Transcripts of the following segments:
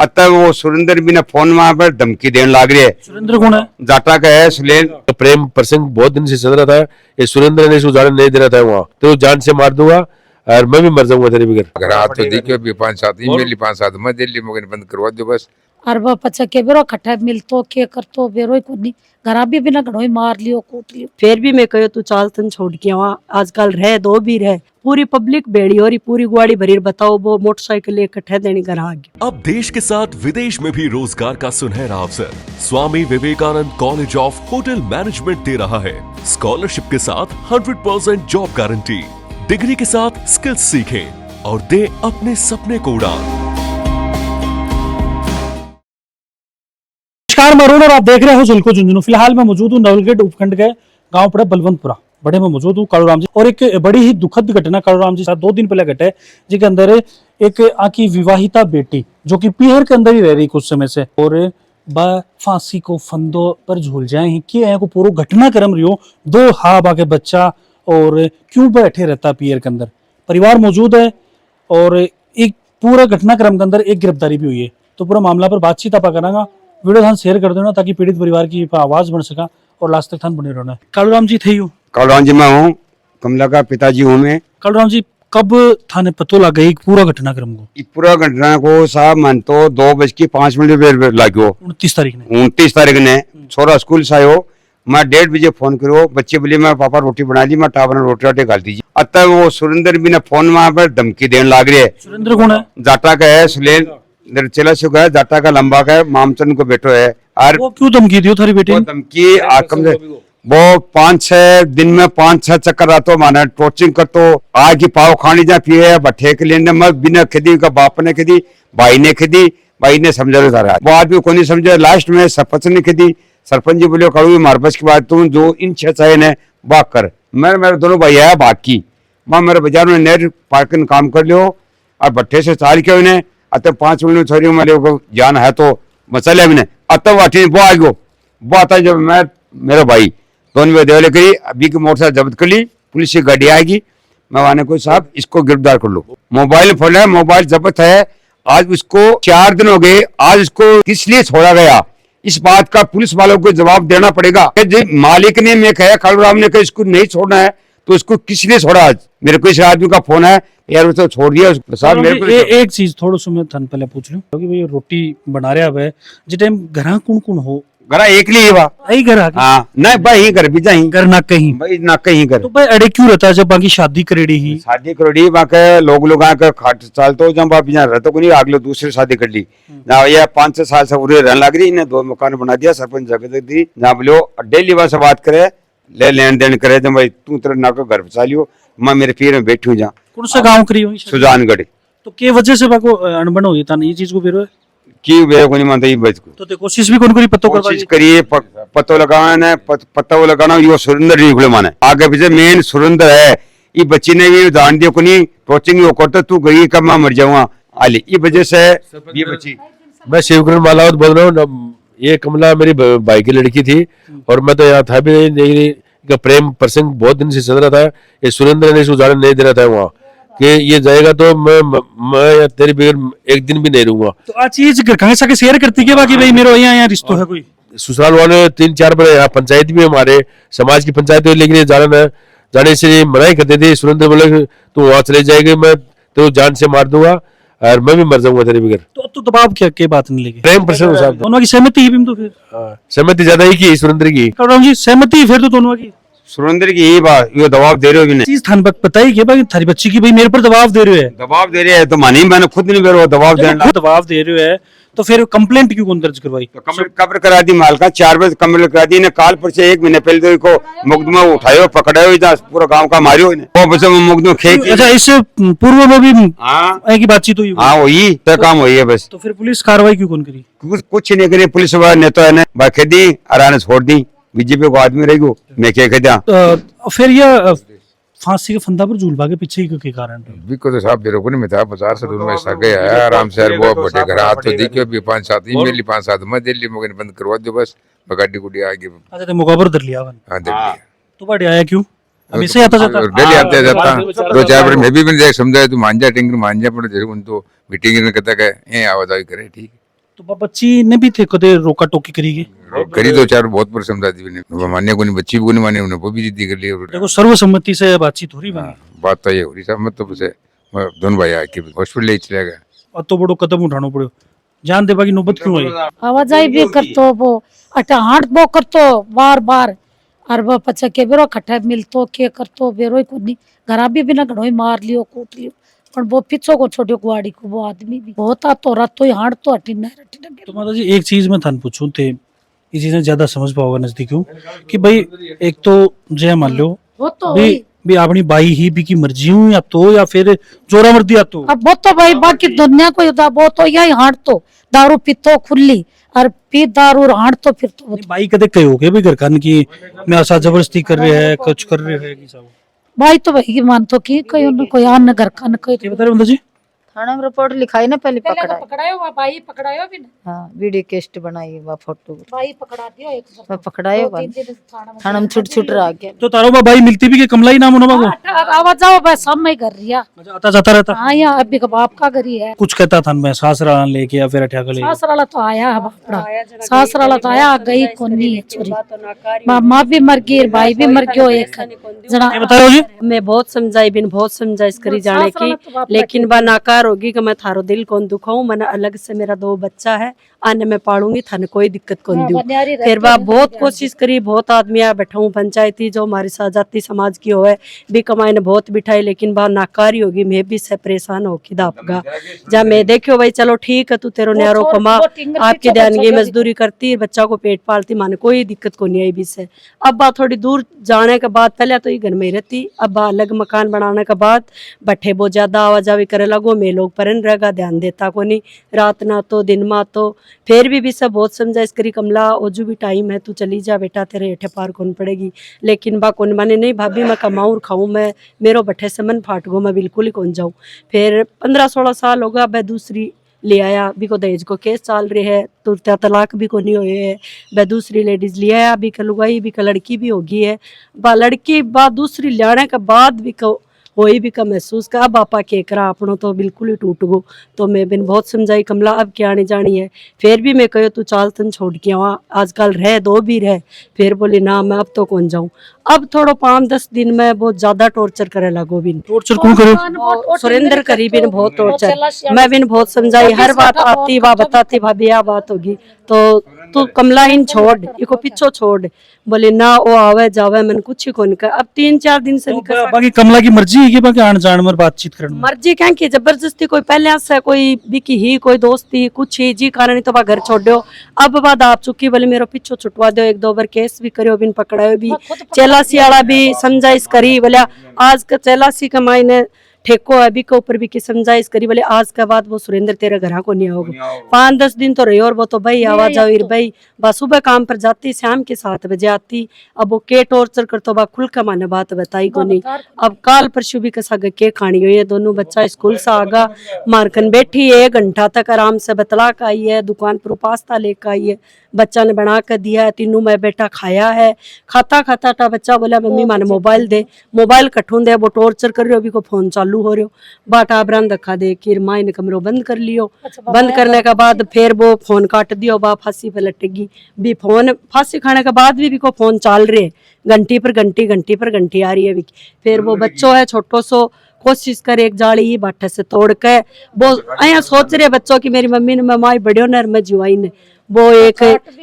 अतः वो सुरेंद्र भी ने फोन वहां पर धमकी देने लग रही है। सुरेंद्र कौन है? जाटा का है सुलेन। प्रेम प्रसंग बहुत दिन से चल रहा था, ये सुरेंद्र ने इसको जाने नहीं दे रहा था वहाँ, तो जान से मार दूंगा और मैं भी मर जाऊंगा तेरे बगैर। अगर आप तो देखियो भी 5-7 ईमेल 5-7 मैं दिल्ली में बंद करवा दो बस। अरबा पचा के बेरो खट्टा मिलतो के करतो बेरो को नहीं घरा भी बिना घड़ोई मार लियो कूट लियो। फिर भी मैं कहो तू चाल तन छोड़ के वहाँ आजकल रह दो भी रह पूरी पब्लिक बेड़ी और पूरी गुआड़ी भरी बताओ वो मोटरसाइकिल इकट्ठे देने घर आ गया। अब देश के साथ विदेश में भी रोजगार का सुनहरा अवसर Swami Vivekananda college of hotel management दे रहा है। स्कॉलरशिप के साथ 100% जॉब गारंटी, डिग्री के साथ स्किल्स सीखें और दे अपने सपने को उड़ान। नमस्कार, मैं अरुण और आप देख रहे हो झलको झुंझुनू। फिलहाल मैं मौजूद हूँ नवलगढ़ उपखंड के गांव पड़ा बलवंतपुरा बड़े में मौजूद हूँ कालूराम जी। और एक बड़ी ही दुखद घटना कालूराम जी साथ 2 दिन पहले घटे, जिसके अंदर एक आकी विवाहिता बेटी जो कि पीहर के अंदर ही रह रही कुछ समय से और फांसी को फंदों पर झूल जाए ही कि को पूरा घटनाक्रम रियो 2 हा बाके बच्चा और क्यों बैठे रहता पीहर के अंदर परिवार मौजूद है और एक पूरा घटनाक्रम के अंदर एक गिरफ्तारी भी हुई है। तो पूरा मामला पर बातचीत आप करांगा, वीडियो थान शेयर कर देना ताकि पीड़ित परिवार की आवाज बन सका और लास्ट तक थान बने रहना। कालूराम जी थे कालूराम जी मैं हूँ, कमला का पिताजी हूँ मैं। कालूराम जी कब थाने पतो लगा एक पूरा घटनाक्रम को? पूरा घटना को साहब मन तो 2:05 लागो 29 तारीख ने छोरा स्कूल से आयो। मैं 1:30 बजे फोन करो, बच्चे बोले मैं पापा रोटी बना ली, मैं टावर रोटी रोटी गाल दीजिए। अतः वो सुरेंद्र भी ने फोन वहां पर धमकी देने लग रही है। सुरेंद्र कौन है? जाटा का है सुलेन, चला सुखा है, जाटा का लंबा का है, मामचंद को बेटो है। और वो क्यों धमकी दी थारी बेटी? धमकी आकम से वो 5-6 दिन में 5-6 चक्कर आतो माना टोचिंग करतो आग की पाव खानी जा पिए बठे के लेने मत बिना खदी का बाप ने खदी, भाई ने खदी, भाई ने समझा रहा वो आदमी को नहीं समझा। लास्ट में सरपंच ने खदी, सरपंच जी बोले कड़ू मारबस की बात तुम जो इन 6 चाहे ने बाग कर। मेरे दोनों भाई है बाकी माँ मेरे बाजार में नेट पार्किंग काम कर लियो और भट्ठे से चाल के उन्हें अतः 5 मिनट छोरी मेरे को जान है तो मसाले अभी अतः वाठी वो आ गयो। वो आता जब मैं मेरे भाई दोनों देवले करी अभी की मोटरसाइकिल जब्त कर ली, पुलिस की गाड़ी आएगी। मैं वाने को साहब इसको गिरफ्तार कर लो। मोबाइल फोन है, मोबाइल जब्त है। आज उसको 4 दिन हो गए, आज इसको किस लिए छोड़ा गया इस बात का पुलिस वालों को जवाब देना पड़ेगा। मालिक ने मैं कहा कालूराम ने कहा इसको नहीं छोड़ना है तो इसको किस लिए छोड़ा। आज मेरे को इस आदमी का फोन है यार उसको छोड़ दिया साहब। मेरे को एक चीज थोड़ा सा मैं थान पहले पूछ लूं क्योंकि भाई रोटी बना रहा है जिस टाइम घर कौन हो घरा एक लिए घर नहीं भाई घर भी जाही घर ना कहीं भाई ना कहीं घर तो भाई अड़े क्यों रहता है जब बाकी शादी करेड़ी ही शादी करोड़ी बाके लोग आके खाट चालतो जब आप यहाँ रहते को नहीं अगले दूसरी शादी कर ली ना ये 5-6 साल से उड़े रहने लग रही इन्हें 2 मकान बना दिया सरपंच जगह दी ना बोलो डेली वहां से बात करे ले लेन देन करे जब भाई तू तेरे ना को घर बचा लियो मैं मेरे पीर में बैठी हूँ जहाँ कौन सा गाँव करी हुई सुजानगढ़। तो के वजह से बाको अनबन हुई था ये चीज को फिर की वे को नहीं मानता ये बच को तो कोशिश भी कौन करी पतो कोशिश करिए पतो लगाना पता वो लगाना ये सुरेंद्र नहीं खुले माने आगे पीछे मेन सुरेंद्र है। ये बच्ची ने भी जान दिया को नहीं कोचिंग वो करता तू गई कब मैं मर जाऊंगा आली ये वजह से ये बच्ची। मैं शिवकरण मालावत बोल रहा हूँ। ये कमला मेरी भाई की लड़की थी और मैं तो यहाँ था भी नहीं। प्रेम प्रसंग बहुत दिन से चल रहा था, ये सुरेंद्र ने इसको जाने नहीं दे रहा था वहाँ कि ये जाएगा तो मैं तेरे बगैर एक दिन भी नहीं रहूंगा। तो आज चीज कहाँ से शेयर करती है बाकी भाई मेरे यहाँ रिश्तों है कोई ससुराल वाले 3-4 बार यहाँ पंचायत भी हमारे समाज की पंचायत लेकिन जाने से मनाही करते थे। सुरेंद्र बोले तू वहां चले जाएगी मैं तो जान से मार दूंगा और मैं भी मर जाऊंगा तेरे बगैर। तो दबाव क्या बात नहीं लगी? प्रेम प्रसंग साहब दोनों की सहमति ही तो फिर सहमति ज्यादा ही की सुरेंद्र की। कालूराम जी सहमति फिर तो दोनों की सुरेंद्र की यही बात ये दबाव दे रहे हो भी नहीं चीज थान बताई कि भाई थारी बच्ची की भाई मेरे पर दबाव दे रहे है तो मानी मैंने खुद नहीं मेरे दबाव दे रहे है तो फिर कंप्लेंट क्यों कौन दर्ज करवाई? तो कब्र करा दी मालका 4 बजे कब्र करा दी ने काल पर से 1 महीने पहले को मुकदमा उठायो पकड़ायो पूरा गांव का मारियो वो बस मुकदमा खेक। अच्छा इस पूर्व में भी हाँ की बातचीत हुई? हाँ वही तो काम हुई है बस। तो फिर पुलिस कार्रवाई क्यों कौन करी? कुछ नहीं करी पुलिस वाले ने तो है बाकी दी आराने छोड़ दी बीजेपी को आदमी रहेगो मैं क्या कहता। फिर ये फांसी के फंदा पर झूल भागे पीछे के कारण बिको तो साहब बेरो को नहीं था बाजार से दोनों में सगे है आराम से वो बड़े घर हाथ तो देखियो भी 5-7 ईमेल 5-7 मैं दिल्ली में बंद करवा दो बस गाड़ी गुड़ी आ गई। अच्छा तो मुकाबर दर लिया हां दे लिया तो बड़े आया क्यों अभी से आता जाता डेली आते जाता 2-4 बार मैं भी देख समझाए तू मान जा टिंगर मान जा पर जरूर उन तो मीटिंग ने कहता है ए आवाजाई करे ठीक तो बच्ची ने भी थे कदे रोका टोकी करी करी दो चार बहुत पर समझाती भी नहीं मान्य को नहीं बच्ची को नहीं माने उन्हें वो भी जिद्दी कर लिया देखो सर्वसम्मति से बातचीत हो रही बनी बात तो ये हो रही सब तो उसे दोनों भाई आके हॉस्पिटल ले चले गए अब तो बड़ो कदम उठाना पड़ो जान देवा की नौबत क्यों आई आवाजाई भी करतो वो अटा हाट बो करतो बार बार और वो पछा के बेरो खट्टा मिलतो के करतो बेरो को नहीं घरा भी बिना घड़ोई मार लियो कूट लियो पर वो पीछो को छोटे कुआड़ी को वो आदमी भी बहुत आ तो रात तो हाट तो हटी ना तो माता जी एक चीज मैं थान पूछूं थे ये चीजें ज्यादा समझ पाओगे नजदीक हूँ कि भाई एक तो जय मान लो वो तो भी अपनी बाई ही भी की मर्जी हूँ या फिर जोरा मर्दी या तो अब वो तो भाई बाकी दुनिया को वो तो यही हाट तो दारू पीतो खुली और पी दारू और हाट तो फिर तो बाई कदे कहे हो भाई घर खान की मैं ऐसा जबरदस्ती कर रहे हैं कुछ कर रहे हैं कि भाई तो भाई की मान तो की कोई न कोई आन घर का न कोई बता रहे जी थाना में रिपोर्ट लिखाई ना पहले पकड़ा पकड़ायो वा भाई पकड़ायो भी ना हाँ वीडियो केस्ट बनाई वा फोटो भाई पकड़ा दियो एक वा पकड़ायो वा थाना में छुट छुट रहा गया तो तारो भाई मिलती भी के कमलाई नाम होना को आवाज जाओ भाई सब में कर रिया आता जाता रहता हाँ यहाँ अभी का बाप का घर ही है कुछ कहता था मैं सासरा लेके या फिर अठा ले सासराला तो आया है बापड़ा सासराला तो आया गई कोनी है छोरी माँ भी मर गई भाई भी मर गयो एक जना बता रहे हो जी मैं बहुत समझाई बिन बहुत समझाइश करी जाने की लेकिन बा नाकार होगी कि मैं थारो दिल कौन दुखाऊं मैंने अलग से मेरा 2 बच्चा है आने में पालूंगी थाने कोई दिक्कत कौन दूं फिर बा बहुत कोशिश करी बहुत आदमी आ बैठाऊं पंचायती जो हमारी जाति समाज की होवे भी कमाई ने बहुत बिठाई लेकिन बा नाकारी होगी मैं भी से परेशान होगी दापगा जब मैं देखियो भाई चलो ठीक है तू तेरो न्यारो कमा आपके ध्यान की मजदूरी करती बच्चा को पेट पालती माने कोई दिक्कत को नहीं आई भी से अब बा थोड़ी दूर जाने के बाद पहले तो ये घर में रहती अब बा अलग मकान बनाने के बाद बट्ठे बहुत ज्यादा आवाजावी करे लगो मैं लोग परन रहेगा ध्यान देता को नहीं रात ना तो दिन मा तो फिर भी सब बहुत समझा इस करी कमला ओजू भी टाइम है तू चली जा बेटा तेरे हेठे पार कौन पड़ेगी लेकिन बा कौन माने नहीं भाभी मैं कमाऊँ और खाऊं मैं मेरो बट्ठे से मन फाट गो मैं बिल्कुल ही कौन जाऊँ फिर 15-16 साल होगा अब दूसरी ले आया भी को दहेज को केस चल रहे है तुरत्या तलाक भी को नहीं हुए है वह दूसरी लेडीज ले आया भी का लुगाई भी का लड़की भी होगी है बा लड़की बा दूसरी लाने के बाद भी को होई भी का महसूस का बापा के करा अपनों तो बिल्कुल ही टूट गो तो मैं बिन बहुत समझाई कमला अब क्या आने जानी है फिर भी मैं कहो तू चाल तन छोड़ के आवा आजकल रह 2 भी रह फिर बोली ना मैं अब तो कौन जाऊं अब थोड़ा 5-10 दिन में बहुत ज्यादा टॉर्चर करे लगो बिन टॉर्चर कौन करे सुरेंद्र करी बिन बहुत टॉर्चर मैं बिन बहुत समझाई हर बात आती वा बताती भाभी आ बात होगी तो तू कमला इन छोड़ इको पीछो छोड़ बोले ना वो आवे जावे मन कुछ ही कौन कर अब 3-4 दिन से बाकी कमला की मर्जी है कि बाकी आन जान में बातचीत करना मर्जी क्या की जबरदस्ती कोई पहले से कोई बिकी ही कोई दोस्ती कुछ ही जी कारण तो घर छोड़ दो अब बाद आप चुकी बोले मेरे पीछो छुटवा दो 1-2 बार केस भी करो बिन पकड़ायो भी चेलासी वाला भी समझाइश करी बोले आज का चेलासी कमाई ने ठेको अभी के ऊपर भी की समझाइश करी बोले आज के बाद वो सुरेंद्र तेरे घर को नहीं आओगे 5-10 दिन तो रही और वो तो भाई आवाज आओ भाई बस सुबह काम पर जाती शाम के 7 बजे आती अब वो के टॉर्चर कर तो बा खुल का माने बात बताई को नहीं अब काल परसों भी कसा के खानी हुई है दोनों बच्चा स्कूल से आगा मारकन बैठी है 1 घंटा तक आराम से बतला का आई है दुकान पर पास्ता लेकर आई है बच्चा ने बना कर दिया है तीनों मैं बेटा खाया है खाता खाता टा बच्चा बोला मम्मी माने मोबाइल दे मोबाइल कठून दे वो टॉर्चर कर रहे हो अभी को फोन चालू हो रहे हो बाटा ब्रांड रखा दे कि माई ने कमरों बंद कर लियो बंद करने के बाद फिर वो फोन काट दियो बा फांसी पे लटेगी भी फोन फांसी खाने के बाद भी को फोन चल रहे घंटी पर घंटी आ रही है भी फिर वो बच्चों है छोटो सो कोशिश कर एक जाली ही बाटे से तोड़ के वो अया सोच रहे बच्चों की मेरी मम्मी ने मैं माई बड़ियो नर में जुआई ने वो एक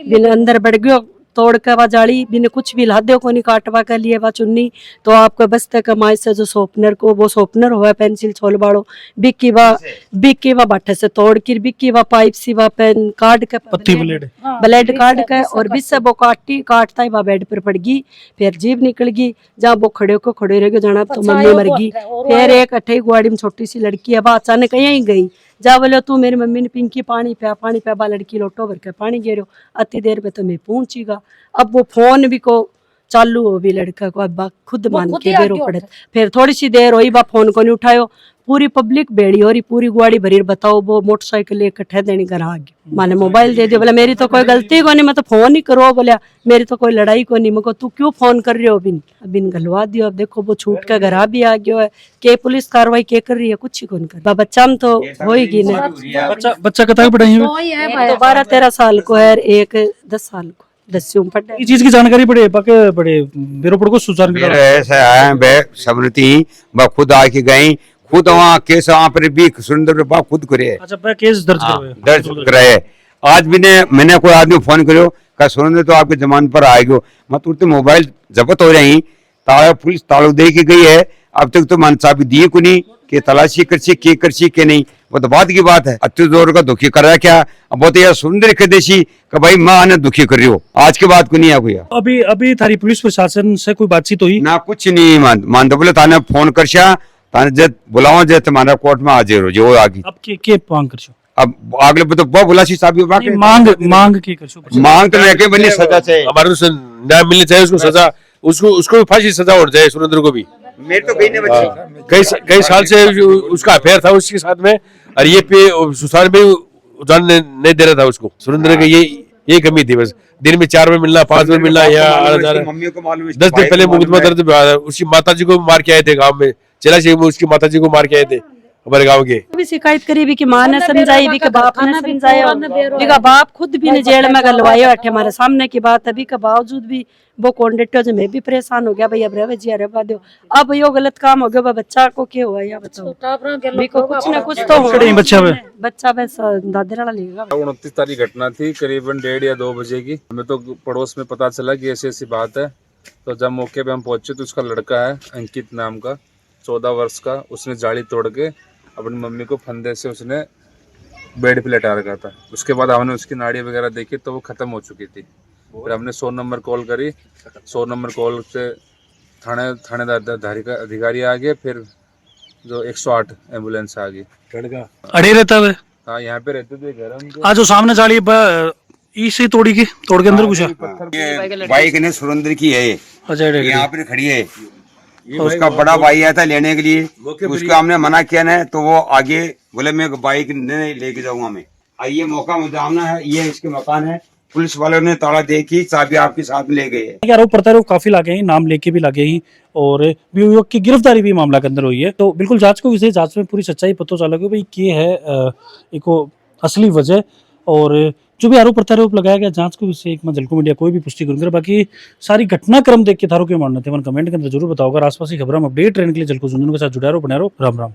दिन अंदर बढ़ गयो तोड़ के वा जाली बिन कुछ भी ला दो को नहीं काटवा के लिए वा चुन्नी तो आपको बस तक कमाई से जो शॉर्पनर को वो शॉर्पनर हुआ पेंसिल छोल बाड़ो बिक्की वा बाटे से तोड़ कर बिक्की वा पाइप सी वा पेन काट के पत्ती ब्लेड काट के और बिस से वो काटता ही वा बेड पर पड़ गई फिर जीभ निकल गई जहाँ वो खड़े रह गए जाना तो मम्मी मर गई फिर एक अठे गुआड़ी में छोटी सी लड़की है अचानक यहीं गई जा बोले तू मेरी मम्मी ने पिंकी पानी बा लड़की लोटो भर के पानी गिरो अति देर में तो मैं पहुंचीगा अब वो फोन भी को चालू हो भी लड़का को अब खुद वो मान खुद के ही बेरो आगे पड़े। होता फिर थोड़ी सी देर हुई बा फोन को नहीं उठायो, पूरी पब्लिक बेड़ी हो रही, पूरी गुआड़ी भरी, बताओ वो मोटरसाइकिल लेकर ठह देनी घर आ गई। मैंने मोबाइल दे दिया, बोला मेरी तो कोई गलती को नहीं, मैं तो फोन ही करो, बोला मेरी तो कोई लड़ाई को नहीं। मैं तू क्यों फोन कर रहे हो, बिन गलवा दियो। अब देखो वो छूट के घर आ भी आ गयो है, के पुलिस कार्रवाई के कर रही है, कुछ ही कौन कर। बच्चा हम तो होएगी ना, बच्चा कता के पढ़ाई दो ही है एक भाई। तो 12-13 साल को है, एक 10 साल को, 10वीं में पढ़े। ये चीज की जानकारी पड़े पके बड़े बेरो पड़ को सुचार मेरे ऐसा है बे सबरती ब खुद आके गई, खुद वहाँ केस वहाँ पर भी सुरेंद्र बा खुद करे। अच्छा पे केस दर्ज हाँ, करवाए दर्ज कराए। आज भी ने मैंने कोई आदमी फोन करो का सुरेंद्र तो आपके जमान पर आएगो, मैं तुरंत मोबाइल जब्त हो रही, ताला पुलिस तालु दे के गई है, अब तक तो मन चाबी दी को नहीं कि तलाशी करसी के नहीं, वो तो बात की बात है। अत्यु जोर का दुखी कर रहा क्या, अब वो तो यार सुरेंद्र के देशी का भाई माँ ने दुखी कर रही हो, आज के बाद को नहीं आ गया। अभी अभी थारी पुलिस प्रशासन से कोई बातचीत हुई? ना कुछ नहीं मान दो, बोले ताने फोन करशा ताने जब बुलाओ जे तुम्हारा कोर्ट में हाजिर हो जो आगे। अब के मांग करछो? अब आगले तो वो बुलाशी साहब नहीं, मांग की करछो? मांग तो मैं के बनी सजा चाहिए, हमारे तो न्याय मिलनी चाहिए उसको, सजा उसको भी फांसी सजा होनी चाहिए सुरेंद्र को भी। मेरे तो कहीं नहीं कई साल से उसका अफेयर था उसके साथ में, और ये पे सुशांत भी जान नहीं दे रहा था उसको। सुरेंद्र की ये कमी थी, बस दिन में 4 बजे मिलना, 5 बजे मिलना, यहाँ मम्मी को मालूम 10 दिन पहले मुकदमा दर्ज, उसकी माता जी को मार के आए थे गाँव में, चला उसकी माता जी को मार के आए थे हमारे गाँव के। भी शिकायत करी भी कि माँ ने समझाई भी कि बाप ने समझाया, भी का बाप खुद भी ने जेल में गलवाया बैठे हमारे सामने की बात, अभी के बावजूद भी वो कॉन्ट्रेक्टर जो मैं भी परेशान हो गया भाई, अब रहे जी रहवा दो, अब यो गलत काम हो गया, बच्चा को क्या हुआ या बताओ, कुछ ना कुछ तो हो। बच्चा बस दादे वाला लेगा। 29 तारीख घटना थी, करीबन 1:30 या 2 बजे की। हमें तो पड़ोस में पता चला कि ऐसी ऐसी बात है, तो जब मौके पे हम पहुंचे तो उसका लड़का है अंकित नाम का, 14 वर्ष का, उसने जाली तोड़ के अपनी मम्मी को फंदे से उसने बेड पे लेटा रखा था। उसके बाद हमने उसकी नाड़ी वगैरह देखी तो वो खत्म हो चुकी थी। फिर हमने 100 नंबर कॉल करी, 100 नंबर कॉल से थानेदार अधिकारी आ गए, फिर जो 108 एम्बुलेंस आ गई। अड़े रहता है? हाँ, यहाँ पे रहते थे घर हम। आज जो सामने जाली इसे तोड़ के अंदर घुसा। बाइक ने सुरेंद्र की है, अच्छा यहाँ पर खड़ी है, उसका बड़ा भाई आया था लेने के लिए, उसको हमने मना किया ना, तो वो आगे बोले मैं बाइक नहीं लेके जाऊंगा मैं। आइए मौका मुझे आना है, ये इसके मकान है, पुलिस वालों ने ताला दे की चाबी आपके साथ में ले गए। आरोप प्रत्यारोप काफी लागे हैं, नाम लेके भी लागे हैं, और युवक की गिरफ्तारी भी मामला के अंदर हुई है। तो बिल्कुल जांच को विषय जांच में पूरी सच्चाई पता चला कि भाई ये है एक असली वजह, और जो भी आरोप प्रत्यारोप लगाया गया जांच को विषय एक जलको मीडिया कोई भी पुष्टि करूंगा। बाकी सारी घटनाक्रम देख के थारो के मानना थे मन कमेंट के अंदर जरूर बताओगे। आसपास की खबर हम अपडेट रहने के लिए जलको झुंझुनू के साथ जुड़ा रहो, बने रहो। राम राम।